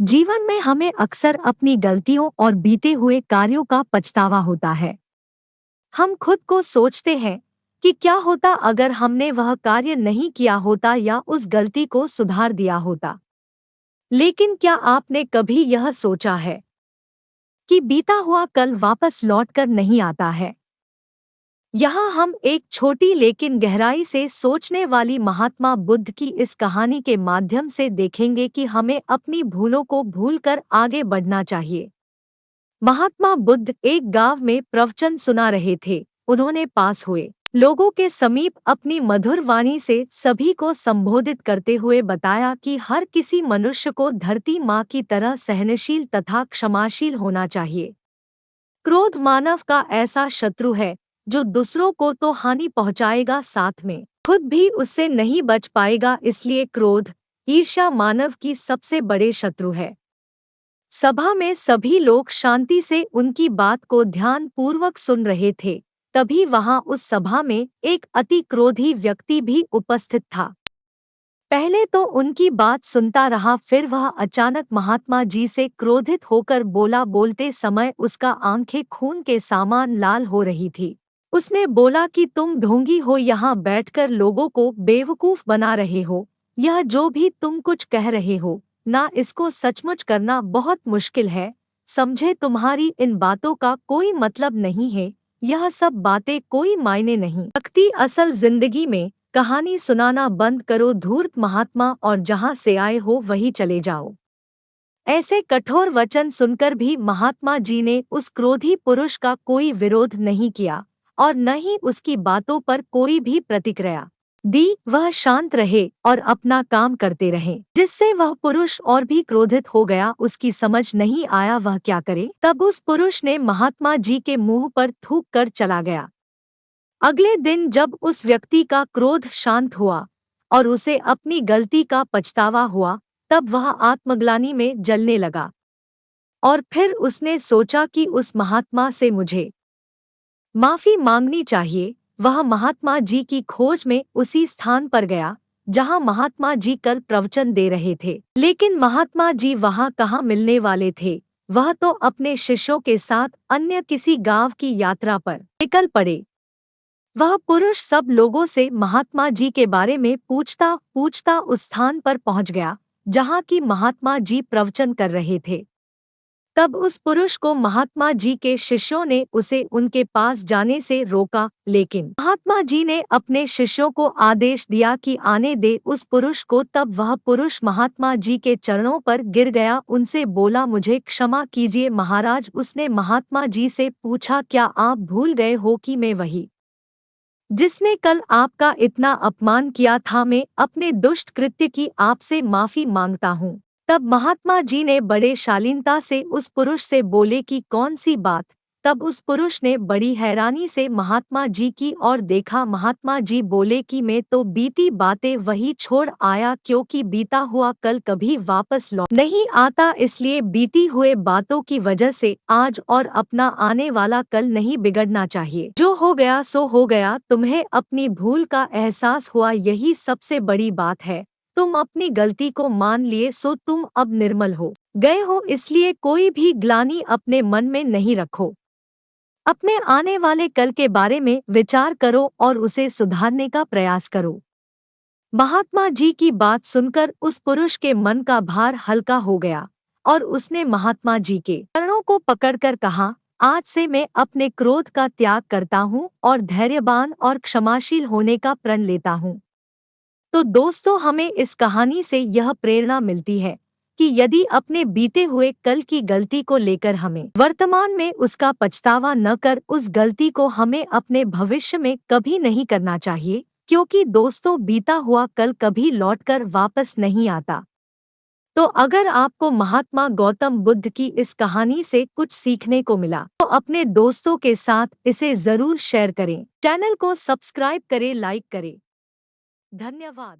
जीवन में हमें अक्सर अपनी गलतियों और बीते हुए कार्यों का पछतावा होता है। हम खुद को सोचते हैं कि क्या होता अगर हमने वह कार्य नहीं किया होता या उस गलती को सुधार दिया होता। लेकिन क्या आपने कभी यह सोचा है कि बीता हुआ कल वापस लौटकर नहीं आता है? यहाँ हम एक छोटी लेकिन गहराई से सोचने वाली महात्मा बुद्ध की इस कहानी के माध्यम से देखेंगे कि हमें अपनी भूलों को भूलकर आगे बढ़ना चाहिए। महात्मा बुद्ध एक गांव में प्रवचन सुना रहे थे। उन्होंने पास हुए लोगों के समीप अपनी मधुर वाणी से सभी को संबोधित करते हुए बताया कि हर किसी मनुष्य को धरती माँ की तरह सहनशील तथा क्षमाशील होना चाहिए। क्रोध मानव का ऐसा शत्रु है जो दूसरों को तो हानि पहुंचाएगा, साथ में खुद भी उससे नहीं बच पाएगा। इसलिए क्रोध, ईर्ष्या मानव की सबसे बड़े शत्रु है। सभा में सभी लोग शांति से उनकी बात को ध्यान पूर्वक सुन रहे थे। तभी वहां उस सभा में एक अति क्रोधी व्यक्ति भी उपस्थित था। पहले तो उनकी बात सुनता रहा, फिर वह अचानक महात्मा जी से क्रोधित होकर बोला। बोलते समय उसका आंखें खून के समान लाल हो रही थी। उसने बोला कि तुम ढोंगी हो, यहाँ बैठकर लोगों को बेवकूफ बना रहे हो। यह जो भी तुम कुछ कह रहे हो ना, इसको सचमुच करना बहुत मुश्किल है। समझे, तुम्हारी इन बातों का कोई मतलब नहीं है। यह सब बातें कोई मायने नहीं रखती। असल जिंदगी में कहानी सुनाना बंद करो धूर्त महात्मा, और जहां से आए हो वहीं चले जाओ। ऐसे कठोर वचन सुनकर भी महात्मा जी ने उस क्रोधी पुरुष का कोई विरोध नहीं किया और न ही उसकी बातों पर कोई भी प्रतिक्रिया दी। वह शांत रहे और अपना काम करते रहे, जिससे वह पुरुष और भी क्रोधित हो गया। उसकी समझ नहीं आया वह क्या करे। तब उस पुरुष ने महात्मा जी के मुंह पर थूक कर चला गया। अगले दिन जब उस व्यक्ति का क्रोध शांत हुआ और उसे अपनी गलती का पछतावा हुआ, तब वह आत्मग्लानि में जलने लगा और फिर उसने सोचा कि उस महात्मा से मुझे माफी मांगनी चाहिए। वह महात्मा जी की खोज में उसी स्थान पर गया जहां महात्मा जी कल प्रवचन दे रहे थे। लेकिन महात्मा जी वहां कहाँ मिलने वाले थे। वह तो अपने शिष्यों के साथ अन्य किसी गांव की यात्रा पर निकल पड़े। वह पुरुष सब लोगों से महात्मा जी के बारे में पूछता पूछता उस स्थान पर पहुंच गया जहां की महात्मा जी प्रवचन कर रहे थे। तब उस पुरुष को महात्मा जी के शिष्यों ने उसे उनके पास जाने से रोका, लेकिन महात्मा जी ने अपने शिष्यों को आदेश दिया कि आने दे उस पुरुष को। तब वह पुरुष महात्मा जी के चरणों पर गिर गया, उनसे बोला, मुझे क्षमा कीजिए महाराज। उसने महात्मा जी से पूछा, क्या आप भूल गए हो कि मैं वही जिसने कल आपका इतना अपमान किया था? मैं अपने दुष्ट कृत्य की आपसे माफी मांगता हूँ। तब महात्मा जी ने बड़े शालीनता से उस पुरुष से बोले कि कौन सी बात? तब उस पुरुष ने बड़ी हैरानी से महात्मा जी की ओर देखा। महात्मा जी बोले कि मैं तो बीती बातें वही छोड़ आया, क्योंकि बीता हुआ कल कभी वापस लौट नहीं आता। इसलिए बीती हुए बातों की वजह से आज और अपना आने वाला कल नहीं बिगड़ना चाहिए। जो हो गया सो हो गया। तुम्हें अपनी भूल का एहसास हुआ, यही सबसे बड़ी बात है। तुम अपनी गलती को मान लिए, सो तुम अब निर्मल हो गए हो। इसलिए कोई भी ग्लानि अपने मन में नहीं रखो। अपने आने वाले कल के बारे में विचार करो और उसे सुधारने का प्रयास करो। महात्मा जी की बात सुनकर उस पुरुष के मन का भार हल्का हो गया और उसने महात्मा जी के चरणों को पकड़कर कहा, आज से मैं अपने क्रोध का त्याग करता हूँ और धैर्यवान और क्षमाशील होने का प्रण लेता हूँ। तो दोस्तों, हमें इस कहानी से यह प्रेरणा मिलती है कि यदि अपने बीते हुए कल की गलती को लेकर हमें वर्तमान में उसका पछतावा न कर, उस गलती को हमें अपने भविष्य में कभी नहीं करना चाहिए, क्योंकि दोस्तों, बीता हुआ कल कभी लौटकर वापस नहीं आता। तो अगर आपको महात्मा गौतम बुद्ध की इस कहानी से कुछ सीखने को मिला तो अपने दोस्तों के साथ इसे जरूर शेयर करें। चैनल को सब्सक्राइब करें, लाइक करें। धन्यवाद।